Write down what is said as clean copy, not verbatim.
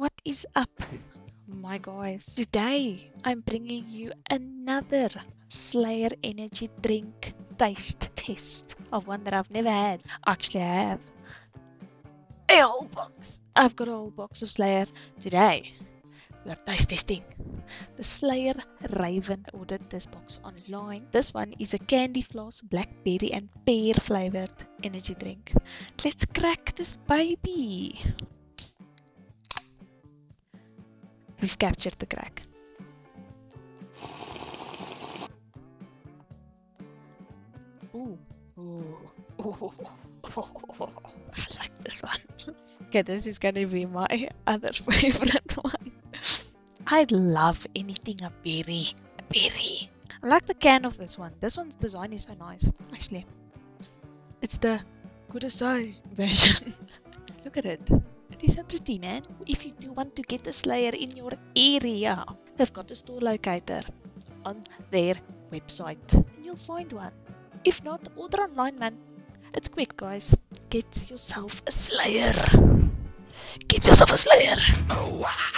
What is up, my guys? Today I'm bringing you another Slayer energy drink taste test of one that I've never had. Actually, I have a whole box. I've got a whole box of Slayer. Today we are taste testing the Slayer Raven. I ordered this box online. This one is a candy floss, blackberry and pear flavored energy drink. Let's crack this baby. We've captured the crack. Ooh. Ooh. Ooh. I like this one. Okay, this is gonna be my other favorite one. I love anything a berry. A berry. I like the can of this one. This one's design is so nice. Actually, it's the Kudasai version. Look at it. It is so pretty, man. If you do want to get a Slayer in your area, they've got a store locator on their website. And you'll find one. If not, order online, man. It's quick, guys. Get yourself a Slayer. Get yourself a Slayer. Oh, wow.